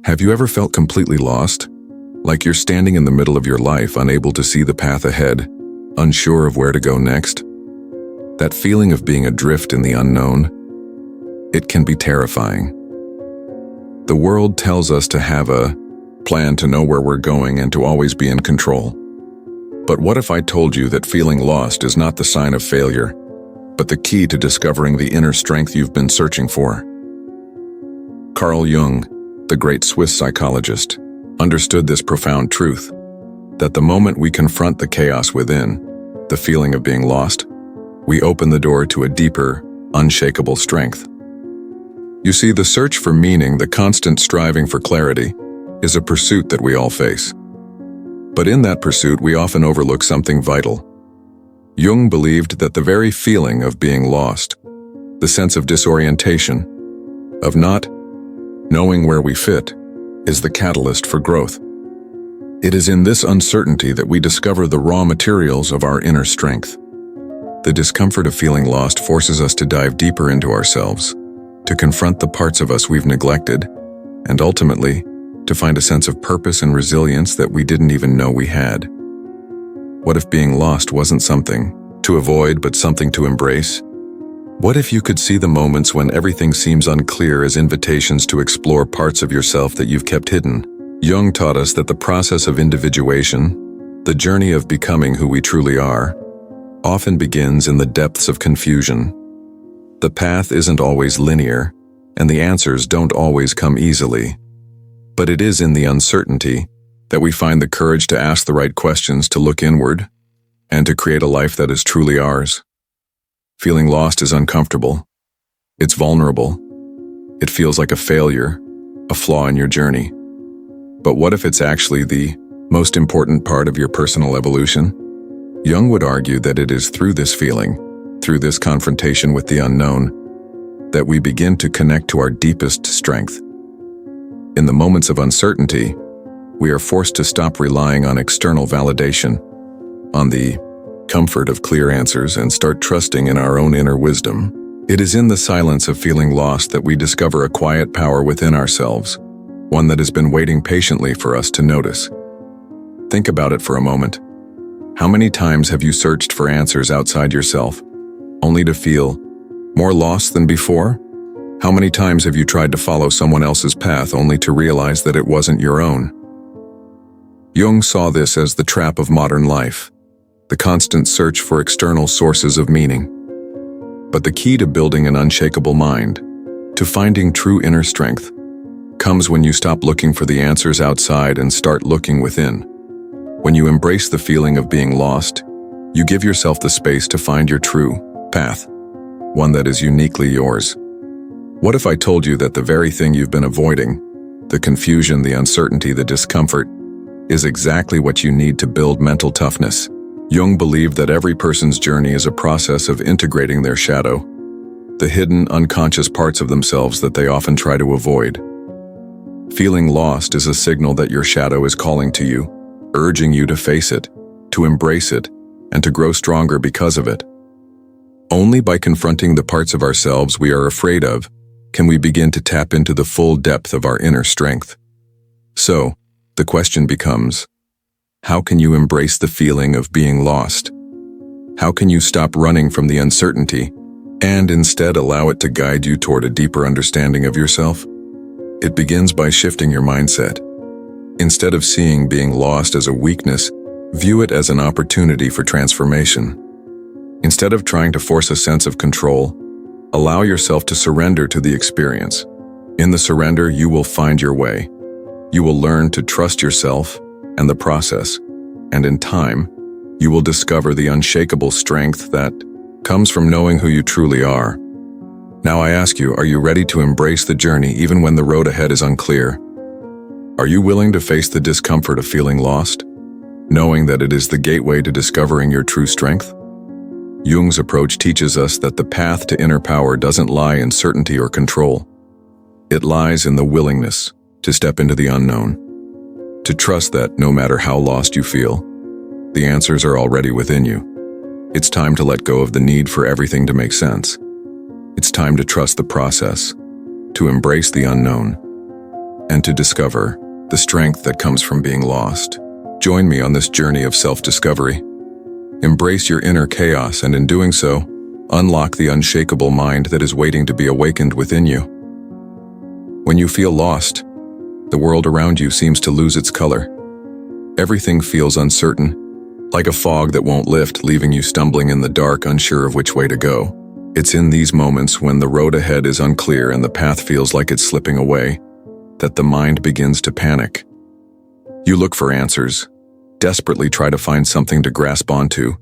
Have you ever felt completely lost? Like you're standing in the middle of your life, unable to see the path ahead, unsure of where to go next? That feeling of being adrift in the unknown, it can be terrifying. The world tells us to have a plan, to know where we're going, and to always be in control. But what if I told you that feeling lost is not the sign of failure, but the key to discovering the inner strength you've been searching for? Carl Jung, the great Swiss psychologist, understood this profound truth, that the moment we confront the chaos within, the feeling of being lost, we open the door to a deeper, unshakable strength. You see, the search for meaning, the constant striving for clarity, is a pursuit that we all face. But in that pursuit, we often overlook something vital. Jung believed that the very feeling of being lost, the sense of disorientation, of not knowing where we fit, is the catalyst for growth. It is in this uncertainty that we discover the raw materials of our inner strength. The discomfort of feeling lost forces us to dive deeper into ourselves, to confront the parts of us we've neglected, and ultimately, to find a sense of purpose and resilience that we didn't even know we had. What if being lost wasn't something to avoid, but something to embrace? What if you could see the moments when everything seems unclear as invitations to explore parts of yourself that you've kept hidden? Jung taught us that the process of individuation, the journey of becoming who we truly are, often begins in the depths of confusion. The path isn't always linear, and the answers don't always come easily. But it is in the uncertainty that we find the courage to ask the right questions, to look inward, and to create a life that is truly ours. Feeling lost is uncomfortable. It's vulnerable. It feels like a failure, a flaw in your journey. But what if it's actually the most important part of your personal evolution? Jung would argue that it is through this feeling, through this confrontation with the unknown, that we begin to connect to our deepest strength. In the moments of uncertainty, we are forced to stop relying on external validation, on the comfort of clear answers, and start trusting in our own inner wisdom. It is in the silence of feeling lost that we discover a quiet power within ourselves, one that has been waiting patiently for us to notice. Think about it for a moment. How many times have you searched for answers outside yourself, only to feel more lost than before? How many times have you tried to follow someone else's path only to realize that it wasn't your own? Jung saw this as the trap of modern life, the constant search for external sources of meaning. But the key to building an unshakable mind, to finding true inner strength, comes when you stop looking for the answers outside and start looking within. When you embrace the feeling of being lost, you give yourself the space to find your true path, one that is uniquely yours. What if I told you that the very thing you've been avoiding, the confusion, the uncertainty, the discomfort, is exactly what you need to build mental toughness? Jung believed that every person's journey is a process of integrating their shadow, the hidden, unconscious parts of themselves that they often try to avoid. Feeling lost is a signal that your shadow is calling to you, urging you to face it, to embrace it, and to grow stronger because of it. Only by confronting the parts of ourselves we are afraid of can we begin to tap into the full depth of our inner strength. So, the question becomes, how can you embrace the feeling of being lost? How can you stop running from the uncertainty and instead allow it to guide you toward a deeper understanding of yourself? It begins by shifting your mindset. Instead of seeing being lost as a weakness, view it as an opportunity for transformation. Instead of trying to force a sense of control, allow yourself to surrender to the experience. In the surrender, you will find your way. You will learn to trust yourself and the process, and in time, you will discover the unshakable strength that comes from knowing who you truly are. Now I ask you, are you ready to embrace the journey even when the road ahead is unclear? Are you willing to face the discomfort of feeling lost, knowing that it is the gateway to discovering your true strength? Jung's approach teaches us that the path to inner power doesn't lie in certainty or control. It lies in the willingness to step into the unknown, to trust that no matter how lost you feel, the answers are already within you. It's time to let go of the need for everything to make sense. It's time to trust the process, to embrace the unknown. and to discover the strength that comes from being lost. Join me on this journey of self-discovery. Embrace your inner chaos, and in doing so, unlock the unshakable mind that is waiting to be awakened within you. When you feel lost, the world around you seems to lose its color. Everything feels uncertain, like a fog that won't lift, leaving you stumbling in the dark, unsure of which way to go. It's in these moments, when the road ahead is unclear and the path feels like it's slipping away, that the mind begins to panic. You look for answers, desperately try to find something to grasp onto,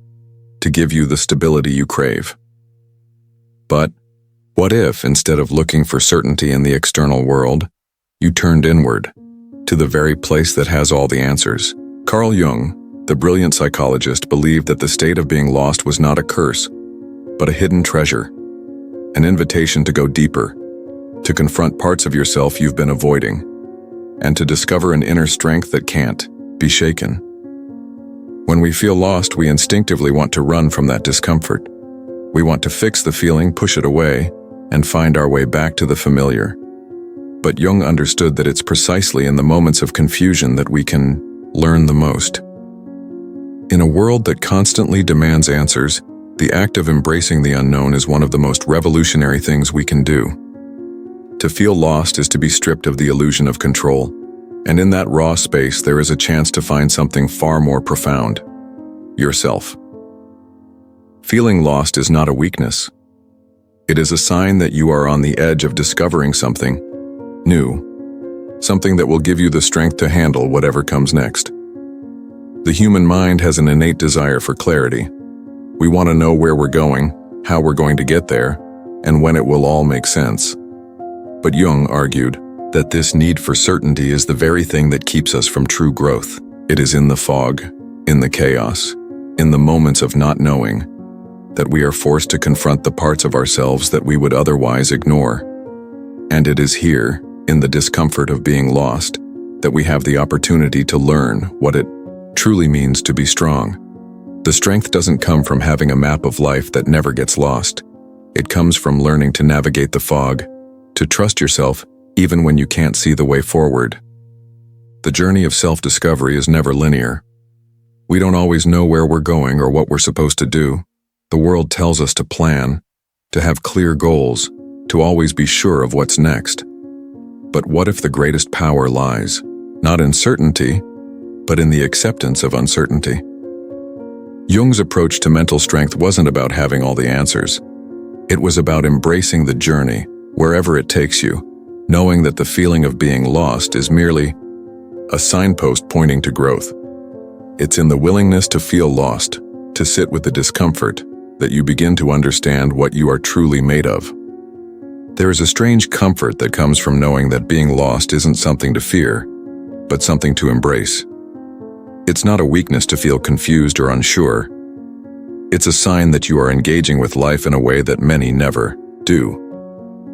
to give you the stability you crave. But what if, instead of looking for certainty in the external world, you turned inward, to the very place that has all the answers? Carl Jung, the brilliant psychologist, believed that the state of being lost was not a curse, but a hidden treasure, an invitation to go deeper, to confront parts of yourself you've been avoiding, and to discover an inner strength that can't be shaken. When we feel lost, we instinctively want to run from that discomfort. We want to fix the feeling, push it away, and find our way back to the familiar. But Jung understood that it's precisely in the moments of confusion that we can learn the most. In a world that constantly demands answers, the act of embracing the unknown is one of the most revolutionary things we can do. To feel lost is to be stripped of the illusion of control, and in that raw space there is a chance to find something far more profound: yourself. Feeling lost is not a weakness. It is a sign that you are on the edge of discovering something new, something that will give you the strength to handle whatever comes next. The human mind has an innate desire for clarity. We want to know where we're going, how we're going to get there, and when it will all make sense. But Jung argued that this need for certainty is the very thing that keeps us from true growth. It is in the fog, in the chaos, in the moments of not knowing, that we are forced to confront the parts of ourselves that we would otherwise ignore. And it is here, in the discomfort of being lost, that we have the opportunity to learn what it truly means to be strong. The strength doesn't come from having a map of life that never gets lost. It comes from learning to navigate the fog, to trust yourself even when you can't see the way forward. The journey of self-discovery is never linear. We don't always know where we're going or what we're supposed to do. The world tells us to plan, to have clear goals, to always be sure of what's next. But what if the greatest power lies, not in certainty, but in the acceptance of uncertainty? Jung's approach to mental strength wasn't about having all the answers. It was about embracing the journey, wherever it takes you, knowing that the feeling of being lost is merely a signpost pointing to growth. It's in the willingness to feel lost, to sit with the discomfort, that you begin to understand what you are truly made of. There is a strange comfort that comes from knowing that being lost isn't something to fear, but something to embrace. It's not a weakness to feel confused or unsure. It's a sign that you are engaging with life in a way that many never do.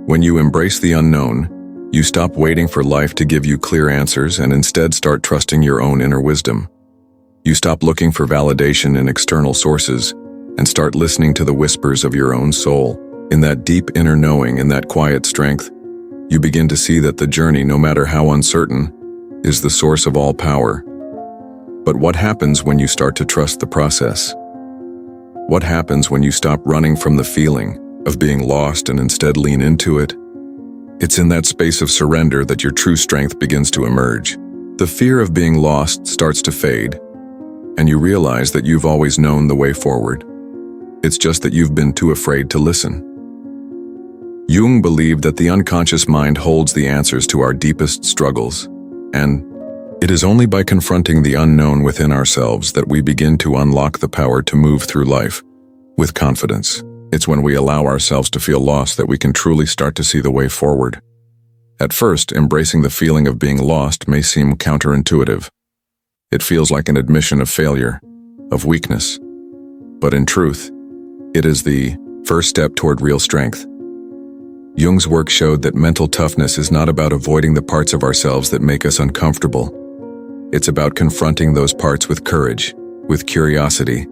When you embrace the unknown, you stop waiting for life to give you clear answers and instead start trusting your own inner wisdom. You stop looking for validation in external sources and start listening to the whispers of your own soul. In that deep inner knowing, in that quiet strength, you begin to see that the journey, no matter how uncertain, is the source of all power. But what happens when you start to trust the process? What happens when you stop running from the feeling of being lost and instead lean into it? It's in that space of surrender that your true strength begins to emerge. The fear of being lost starts to fade, and you realize that you've always known the way forward. It's just that you've been too afraid to listen. Jung believed that the unconscious mind holds the answers to our deepest struggles, and it is only by confronting the unknown within ourselves that we begin to unlock the power to move through life with confidence. It's when we allow ourselves to feel lost that we can truly start to see the way forward. At first, embracing the feeling of being lost may seem counterintuitive. It feels like an admission of failure, of weakness. But in truth, it is the first step toward real strength. Jung's work showed that mental toughness is not about avoiding the parts of ourselves that make us uncomfortable. It's about confronting those parts with courage, with curiosity,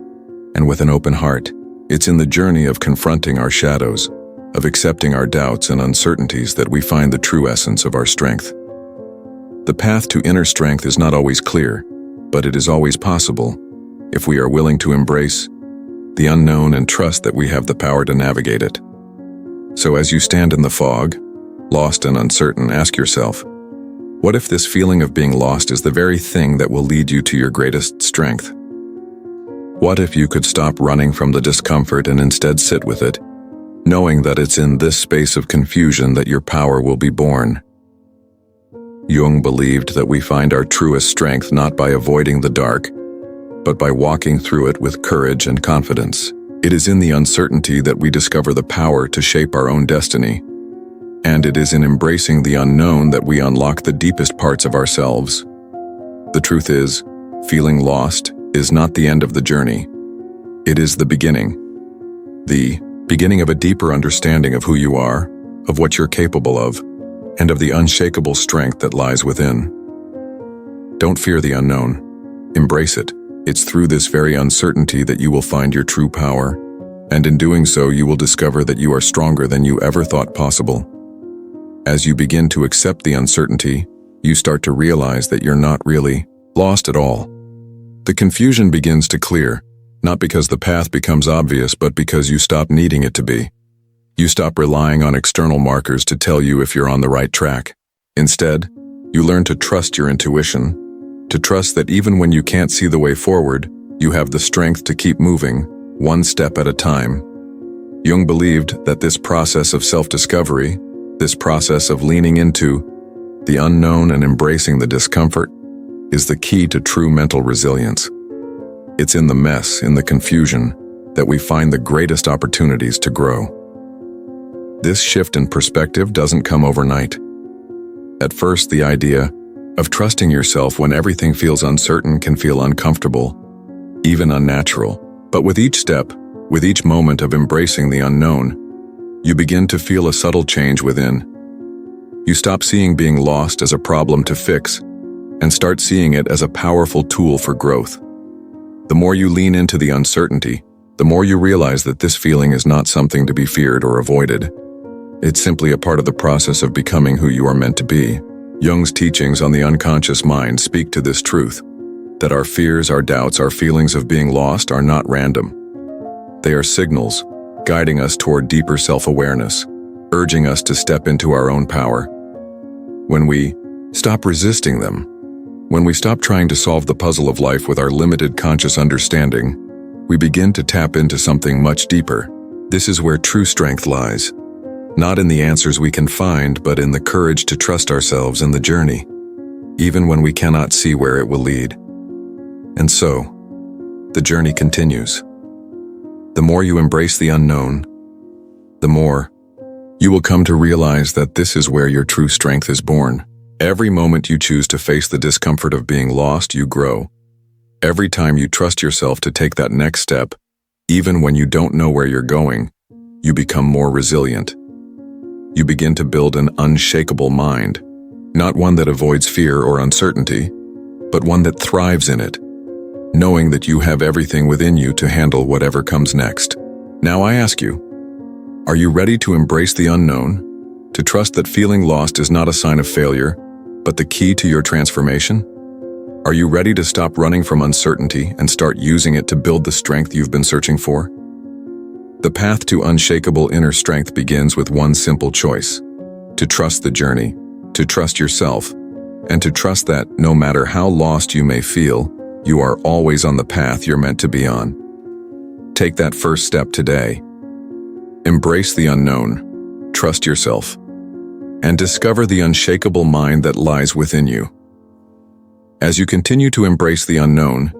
and with an open heart. It's in the journey of confronting our shadows, of accepting our doubts and uncertainties, that we find the true essence of our strength. The path to inner strength is not always clear, but it is always possible if we are willing to embrace the unknown and trust that we have the power to navigate it. So as you stand in the fog, lost and uncertain, ask yourself, what if this feeling of being lost is the very thing that will lead you to your greatest strength? What if you could stop running from the discomfort and instead sit with it, knowing that it's in this space of confusion that your power will be born? Jung believed that we find our truest strength not by avoiding the dark, but by walking through it with courage and confidence. It is in the uncertainty that we discover the power to shape our own destiny. And it is in embracing the unknown that we unlock the deepest parts of ourselves. The truth is, feeling lost is not the end of the journey. It is the beginning. The beginning of a deeper understanding of who you are, of what you're capable of, and of the unshakable strength that lies within. Don't fear the unknown. Embrace it. It's through this very uncertainty that you will find your true power, and in doing so you will discover that you are stronger than you ever thought possible. As you begin to accept the uncertainty, you start to realize that you're not really lost at all. The confusion begins to clear, not because the path becomes obvious, but because you stop needing it to be. You stop relying on external markers to tell you if you're on the right track. Instead, you learn to trust your intuition, to trust that even when you can't see the way forward, you have the strength to keep moving, one step at a time. Jung believed that this process of self-discovery, this process of leaning into the unknown and embracing the discomfort, is the key to true mental resilience. It's in the mess, in the confusion, that we find the greatest opportunities to grow. This shift in perspective doesn't come overnight. At first, the idea of trusting yourself when everything feels uncertain can feel uncomfortable, even unnatural. But with each step, with each moment of embracing the unknown, you begin to feel a subtle change within. You stop seeing being lost as a problem to fix and start seeing it as a powerful tool for growth. The more you lean into the uncertainty, the more you realize that this feeling is not something to be feared or avoided. It's simply a part of the process of becoming who you are meant to be. Jung's teachings on the unconscious mind speak to this truth, that our fears, our doubts, our feelings of being lost are not random. They are signals, guiding us toward deeper self-awareness, urging us to step into our own power. When we stop resisting them, when we stop trying to solve the puzzle of life with our limited conscious understanding, we begin to tap into something much deeper. This is where true strength lies. Not in the answers we can find, but in the courage to trust ourselves in the journey, even when we cannot see where it will lead. And so, the journey continues. The more you embrace the unknown, the more you will come to realize that this is where your true strength is born. Every moment you choose to face the discomfort of being lost, you grow. Every time you trust yourself to take that next step, even when you don't know where you're going, you become more resilient. You begin to build an unshakable mind, not one that avoids fear or uncertainty, but one that thrives in it, knowing that you have everything within you to handle whatever comes next. Now I ask you, are you ready to embrace the unknown, to trust that feeling lost is not a sign of failure, but the key to your transformation? Are you ready to stop running from uncertainty and start using it to build the strength you've been searching for? The path to unshakable inner strength begins with one simple choice: to trust the journey, to trust yourself, and to trust that, no matter how lost you may feel, you are always on the path you're meant to be on. Take that first step today. Embrace the unknown, trust yourself, and discover the unshakable mind that lies within you. As you continue to embrace the unknown,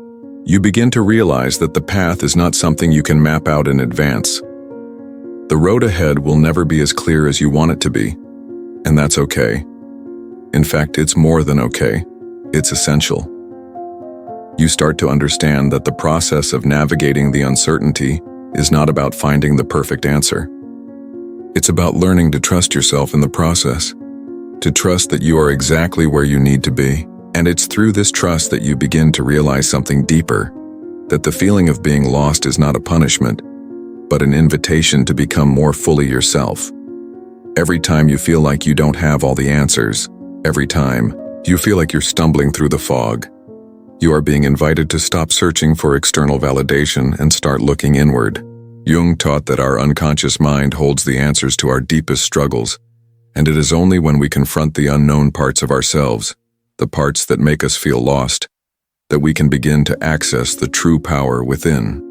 you begin to realize that the path is not something you can map out in advance. The road ahead will never be as clear as you want it to be, and that's okay. In fact, it's more than okay. It's essential. You start to understand that the process of navigating the uncertainty is not about finding the perfect answer. It's about learning to trust yourself in the process, to trust that you are exactly where you need to be. And it's through this trust that you begin to realize something deeper, that the feeling of being lost is not a punishment, but an invitation to become more fully yourself. Every time you feel like you don't have all the answers, every time You feel like you're stumbling through the fog. You are being invited to stop searching for external validation and start looking inward. Jung taught that our unconscious mind holds the answers to our deepest struggles, and it is only when we confront the unknown parts of ourselves, the parts that make us feel lost, that we can begin to access the true power within.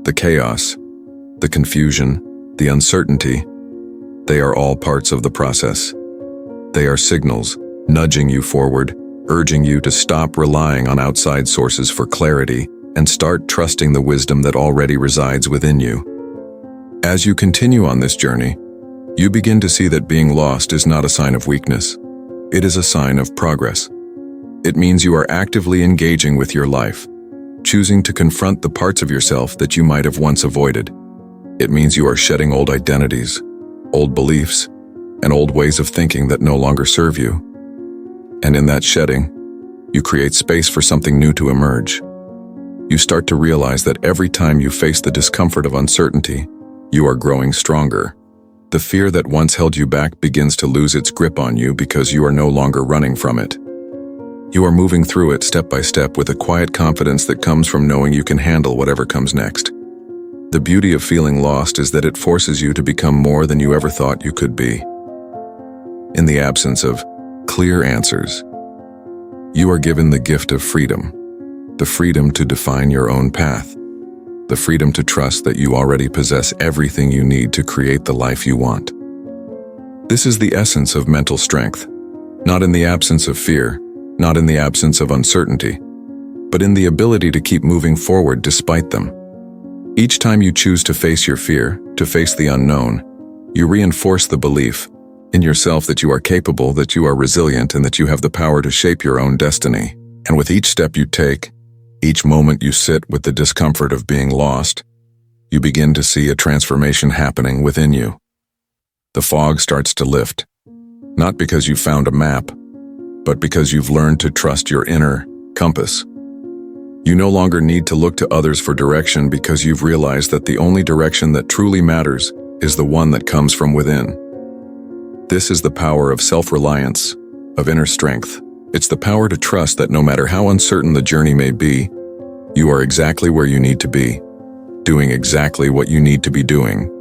The chaos, the confusion, the uncertainty, they are all parts of the process. They are signals, nudging you forward, urging you to stop relying on outside sources for clarity and start trusting the wisdom that already resides within you. As you continue on this journey, you begin to see that being lost is not a sign of weakness. It is a sign of progress. It means you are actively engaging with your life, choosing to confront the parts of yourself that you might have once avoided. It means you are shedding old identities, old beliefs, and old ways of thinking that no longer serve you. And in that shedding, you create space for something new to emerge. You start to realize that every time you face the discomfort of uncertainty, you are growing stronger. The fear that once held you back begins to lose its grip on you because you are no longer running from it. You are moving through it step by step with a quiet confidence that comes from knowing you can handle whatever comes next. The beauty of feeling lost is that it forces you to become more than you ever thought you could be. In the absence of clear answers, you are given the gift of freedom, the freedom to define your own path, the freedom to trust that you already possess everything you need to create the life you want. This is the essence of mental strength, not in the absence of fear, not in the absence of uncertainty, but in the ability to keep moving forward despite them. Each time you choose to face your fear, to face the unknown, you reinforce the belief in yourself that you are capable, that you are resilient, and that you have the power to shape your own destiny. And with each step you take, each moment you sit with the discomfort of being lost, you begin to see a transformation happening within you. The fog starts to lift, not because you found a map, but because you've learned to trust your inner compass. You no longer need to look to others for direction because you've realized that the only direction that truly matters is the one that comes from within. This is the power of self-reliance, of inner strength. It's the power to trust that no matter how uncertain the journey may be, you are exactly where you need to be, doing exactly what you need to be doing.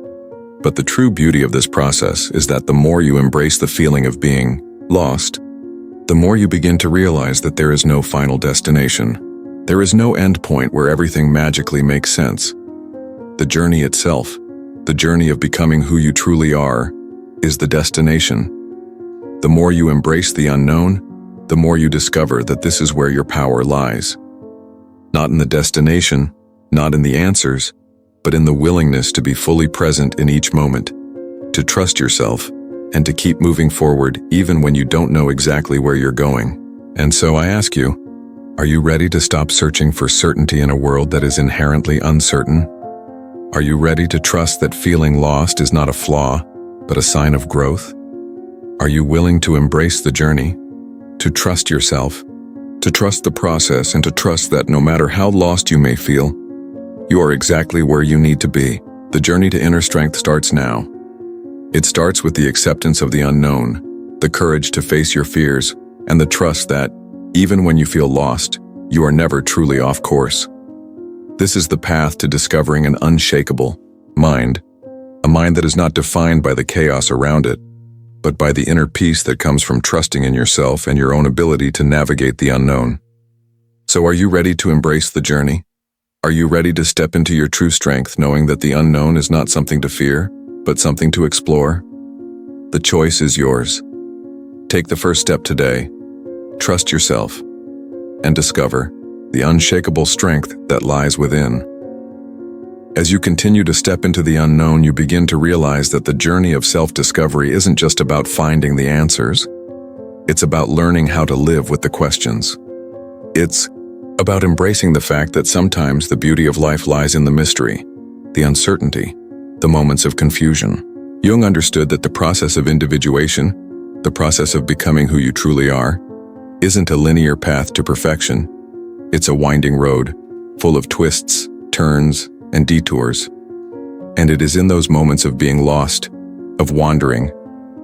But the true beauty of this process is that the more you embrace the feeling of being lost, the more you begin to realize that there is no final destination. There is no end point where everything magically makes sense. The journey itself, the journey of becoming who you truly are, is the destination. The more you embrace the unknown, the more you discover that this is where your power lies. Not in the destination, not in the answers, but in the willingness to be fully present in each moment, to trust yourself, and to keep moving forward even when you don't know exactly where you're going. And so I ask you, are you ready to stop searching for certainty in a world that is inherently uncertain? Are you ready to trust that feeling lost is not a flaw, but a sign of growth? Are you willing to embrace the journey, to trust yourself, to trust the process, and to trust that no matter how lost you may feel, you are exactly where you need to be? The journey to inner strength starts now. It starts with the acceptance of the unknown, the courage to face your fears, and the trust that, even when you feel lost, you are never truly off course. This is the path to discovering an unshakable mind, a mind that is not defined by the chaos around it, but by the inner peace that comes from trusting in yourself and your own ability to navigate the unknown. So are you ready to embrace the journey? Are you ready to step into your true strength, knowing that the unknown is not something to fear, but something to explore? The choice is yours. Take the first step today. Trust yourself and discover the unshakable strength that lies within. As you continue to step into the unknown, you begin to realize that the journey of self-discovery isn't just about finding the answers. It's about learning how to live with the questions. It's about embracing the fact that sometimes the beauty of life lies in the mystery, the uncertainty, the moments of confusion. Jung understood that the process of individuation, the process of becoming who you truly are, isn't a linear path to perfection. It's a winding road, full of twists, turns, and detours. And it is in those moments of being lost, of wandering,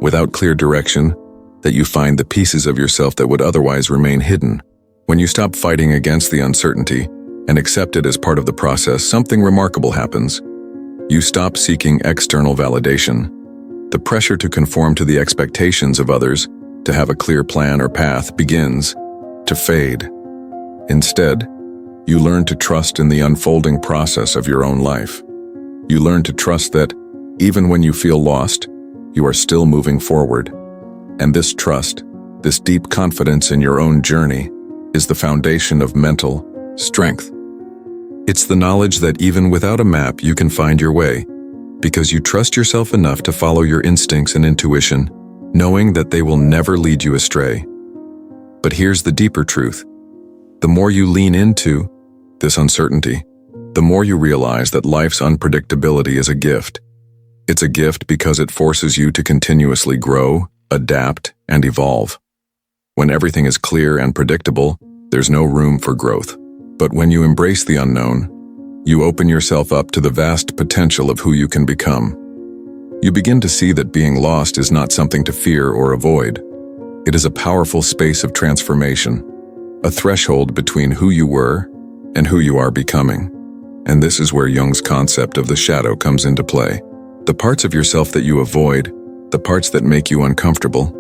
without clear direction, that you find the pieces of yourself that would otherwise remain hidden. When you stop fighting against the uncertainty and accept it as part of the process, something remarkable happens. You stop seeking external validation. The pressure to conform to the expectations of others, to have a clear plan or path, begins to fade. Instead, you learn to trust in the unfolding process of your own life. You learn to trust that, even when you feel lost, you are still moving forward. And this trust, this deep confidence in your own journey, is the foundation of mental strength. It's the knowledge that even without a map, you can find your way, because you trust yourself enough to follow your instincts and intuition, knowing that they will never lead you astray. But here's the deeper truth. The more you lean into this uncertainty, the more you realize that life's unpredictability is a gift. It's a gift because it forces you to continuously grow, adapt, and evolve. When everything is clear and predictable, there's no room for growth. But when you embrace the unknown, you open yourself up to the vast potential of who you can become. You begin to see that being lost is not something to fear or avoid. It is a powerful space of transformation, a threshold between who you were and who you are becoming. And this is where Jung's concept of the shadow comes into play. The parts of yourself that you avoid, the parts that make you uncomfortable,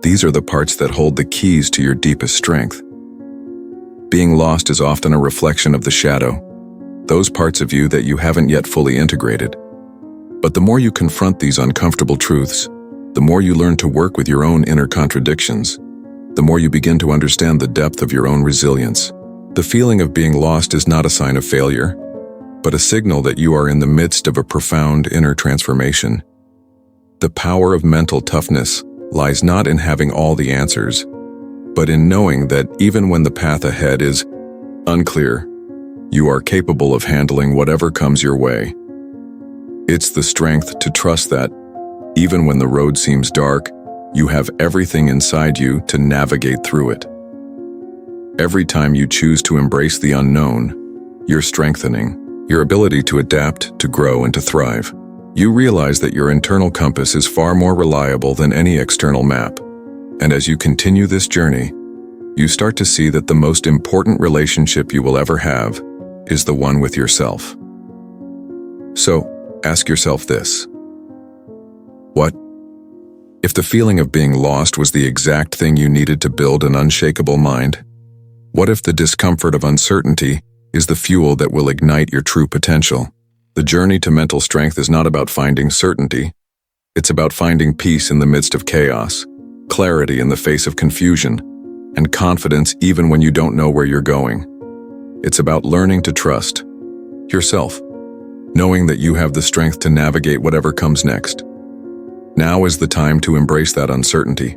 these are the parts that hold the keys to your deepest strength. Being lost is often a reflection of the shadow, those parts of you that you haven't yet fully integrated. But the more you confront these uncomfortable truths, the more you learn to work with your own inner contradictions, the more you begin to understand the depth of your own resilience. The feeling of being lost is not a sign of failure, but a signal that you are in the midst of a profound inner transformation. The power of mental toughness lies not in having all the answers, but in knowing that even when the path ahead is unclear, you are capable of handling whatever comes your way. It's the strength to trust that, even when the road seems dark, you have everything inside you to navigate through it. Every time you choose to embrace the unknown, you're strengthening your ability to adapt, to grow, and to thrive. You realize that your internal compass is far more reliable than any external map. And as you continue this journey, you start to see that the most important relationship you will ever have is the one with yourself. So, ask yourself this. What if the feeling of being lost was the exact thing you needed to build an unshakable mind? What if the discomfort of uncertainty is the fuel that will ignite your true potential? The journey to mental strength is not about finding certainty. It's about finding peace in the midst of chaos, clarity in the face of confusion, and confidence even when you don't know where you're going. It's about learning to trust yourself, knowing that you have the strength to navigate whatever comes next. Now is the time to embrace that uncertainty.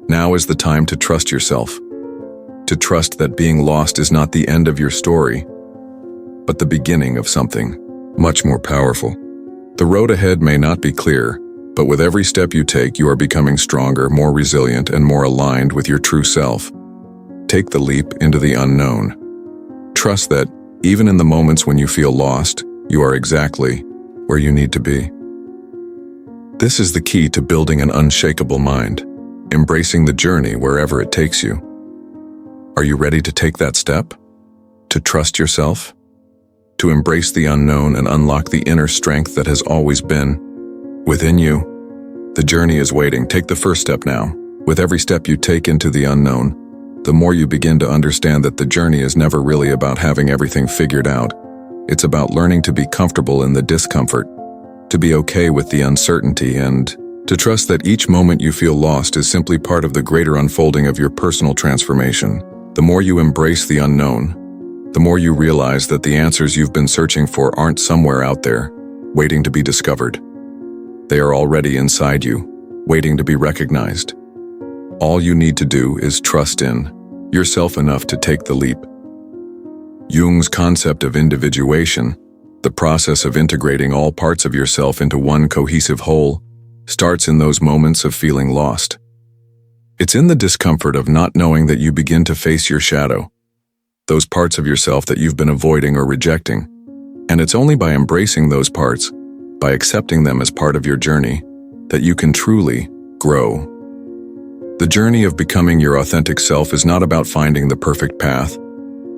Now is the time to trust yourself, to trust that being lost is not the end of your story, but the beginning of something much more powerful. The road ahead may not be clear, but with every step you take, you are becoming stronger, more resilient, and more aligned with your true self. Take the leap into the unknown. Trust that, even in the moments when you feel lost, you are exactly where you need to be. This is the key to building an unshakable mind, embracing the journey wherever it takes you. Are you ready to take that step? To trust yourself? To embrace the unknown and unlock the inner strength that has always been within you? The journey is waiting. Take the first step now. With every step you take into the unknown, the more you begin to understand that the journey is never really about having everything figured out. It's about learning to be comfortable in the discomfort, to be okay with the uncertainty, and to trust that each moment you feel lost is simply part of the greater unfolding of your personal transformation. The more you embrace the unknown, the more you realize that the answers you've been searching for aren't somewhere out there, waiting to be discovered. They are already inside you, waiting to be recognized. All you need to do is trust in yourself enough to take the leap. Jung's concept of individuation, the process of integrating all parts of yourself into one cohesive whole, starts in those moments of feeling lost. It's in the discomfort of not knowing that you begin to face your shadow, those parts of yourself that you've been avoiding or rejecting. And it's only by embracing those parts, by accepting them as part of your journey, that you can truly grow. The journey of becoming your authentic self is not about finding the perfect path,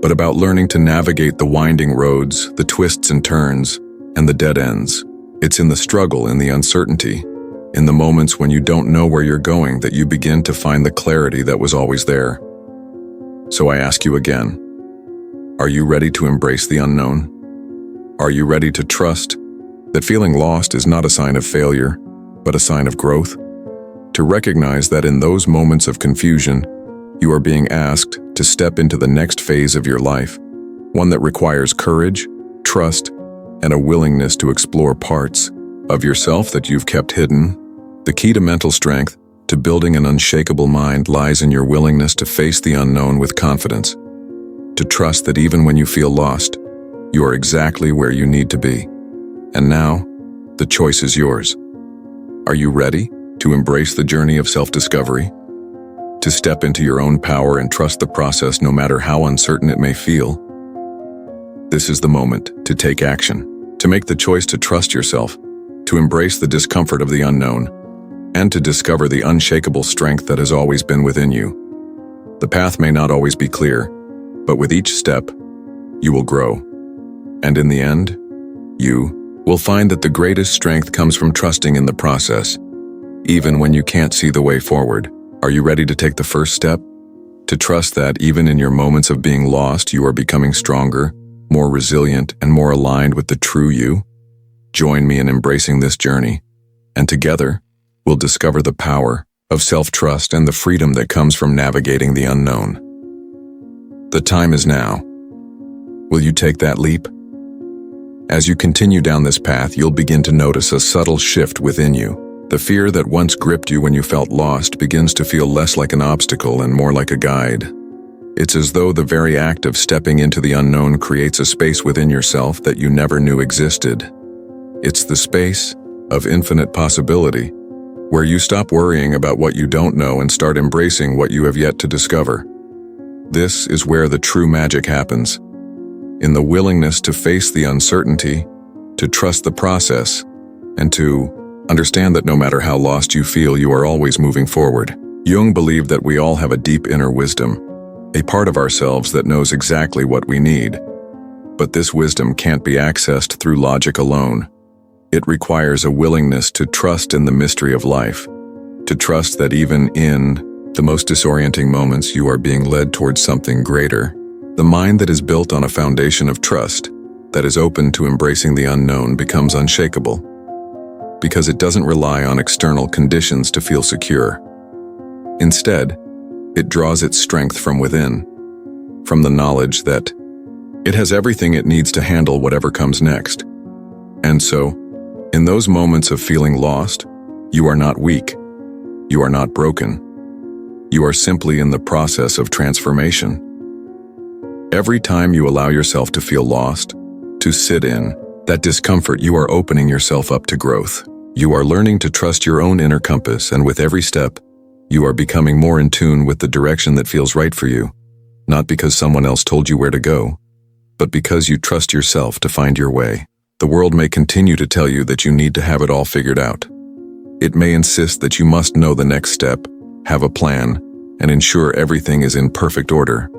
but about learning to navigate the winding roads, the twists and turns, and the dead ends. It's in the struggle, in the uncertainty, in the moments when you don't know where you're going that you begin to find the clarity that was always there. So I ask you again, are you ready to embrace the unknown? Are you ready to trust that feeling lost is not a sign of failure, but a sign of growth? To recognize that in those moments of confusion, you are being asked to step into the next phase of your life, one that requires courage, trust, and a willingness to explore parts of yourself that you've kept hidden. The key to mental strength, to building an unshakable mind, lies in your willingness to face the unknown with confidence, to trust that even when you feel lost, you are exactly where you need to be. And now, the choice is yours. Are you ready to embrace the journey of self-discovery? To step into your own power and trust the process no matter how uncertain it may feel? This is the moment to take action, to make the choice to trust yourself, to embrace the discomfort of the unknown, and to discover the unshakable strength that has always been within you. The path may not always be clear, but with each step, you will grow. And in the end, you will find that the greatest strength comes from trusting in the process, even when you can't see the way forward. Are you ready to take the first step? To trust that even in your moments of being lost, you are becoming stronger, more resilient, and more aligned with the true you? Join me in embracing this journey, and together, we'll discover the power of self-trust and the freedom that comes from navigating the unknown. The time is now. Will you take that leap? As you continue down this path, you'll begin to notice a subtle shift within you. The fear that once gripped you when you felt lost begins to feel less like an obstacle and more like a guide. It's as though the very act of stepping into the unknown creates a space within yourself that you never knew existed. It's the space of infinite possibility, where you stop worrying about what you don't know and start embracing what you have yet to discover. This is where the true magic happens, in the willingness to face the uncertainty, to trust the process, and to understand that no matter how lost you feel, you are always moving forward. Jung believed that we all have a deep inner wisdom, a part of ourselves that knows exactly what we need. But this wisdom can't be accessed through logic alone. It requires a willingness to trust in the mystery of life, to trust that even in the most disorienting moments, you are being led towards something greater. The mind that is built on a foundation of trust, that is open to embracing the unknown, becomes unshakable, because it doesn't rely on external conditions to feel secure. Instead, it draws its strength from within, from the knowledge that it has everything it needs to handle whatever comes next. And so, in those moments of feeling lost, you are not weak, you are not broken, you are simply in the process of transformation. Every time you allow yourself to feel lost, to sit in that discomfort, you are opening yourself up to growth. You are learning to trust your own inner compass, and with every step, you are becoming more in tune with the direction that feels right for you, not because someone else told you where to go, but because you trust yourself to find your way. The world may continue to tell you that you need to have it all figured out. It may insist that you must know the next step, have a plan, and ensure everything is in perfect order.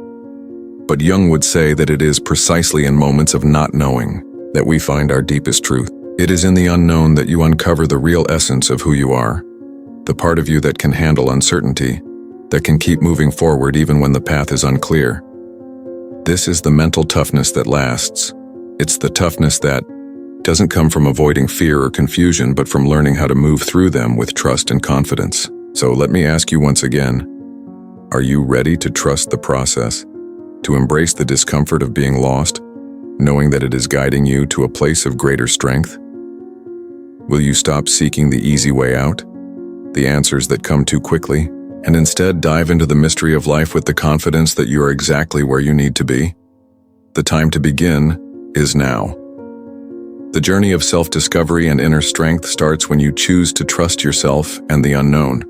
But Jung would say that it is precisely in moments of not knowing that we find our deepest truth. It is in the unknown that you uncover the real essence of who you are, the part of you that can handle uncertainty, that can keep moving forward even when the path is unclear. This is the mental toughness that lasts. It's the toughness that doesn't come from avoiding fear or confusion, but from learning how to move through them with trust and confidence. So let me ask you once again, are you ready to trust the process, to embrace the discomfort of being lost, knowing that it is guiding you to a place of greater strength? Will you stop seeking the easy way out, the answers that come too quickly, and instead dive into the mystery of life with the confidence that you are exactly where you need to be? The time to begin is now. The journey of self-discovery and inner strength starts when you choose to trust yourself and the unknown.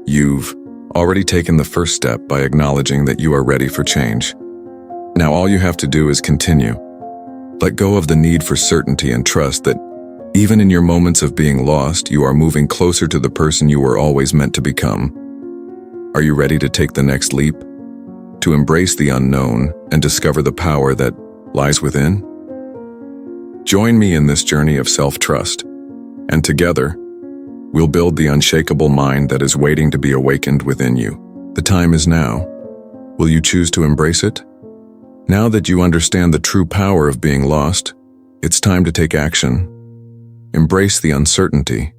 You've already taken the first step by acknowledging that you are ready for change. Now all you have to do is continue. Let go of the need for certainty and trust that even in your moments of being lost, you are moving closer to the person you were always meant to become. Are you ready to take the next leap? To embrace the unknown and discover the power that lies within? Join me in this journey of self-trust, and together, we'll build the unshakable mind that is waiting to be awakened within you. The time is now. Will you choose to embrace it? Now that you understand the true power of being lost, it's time to take action. Embrace the uncertainty.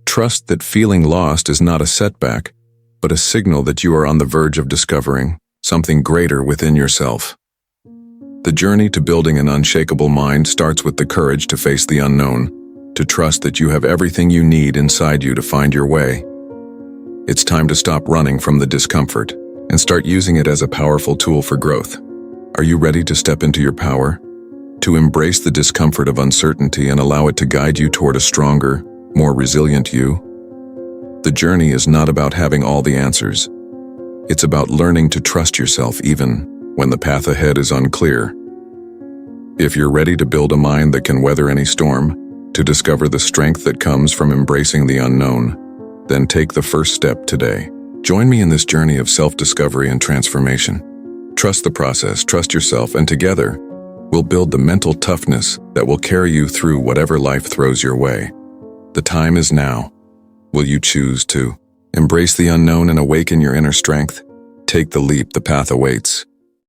Trust that feeling lost is not a setback, but a signal that you are on the verge of discovering something greater within yourself. The journey to building an unshakable mind starts with the courage to face the unknown, to trust that you have everything you need inside you to find your way. It's time to stop running from the discomfort and start using it as a powerful tool for growth. Are you ready to step into your power? To embrace the discomfort of uncertainty and allow it to guide you toward a stronger, more resilient you? The journey is not about having all the answers. It's about learning to trust yourself even when the path ahead is unclear. If you're ready to build a mind that can weather any storm, to discover the strength that comes from embracing the unknown, then take the first step today. Join me in this journey of self-discovery and transformation. Trust the process, trust yourself, and together, we'll build the mental toughness that will carry you through whatever life throws your way. The time is now. Will you choose to embrace the unknown and awaken your inner strength? Take the leap, the path awaits.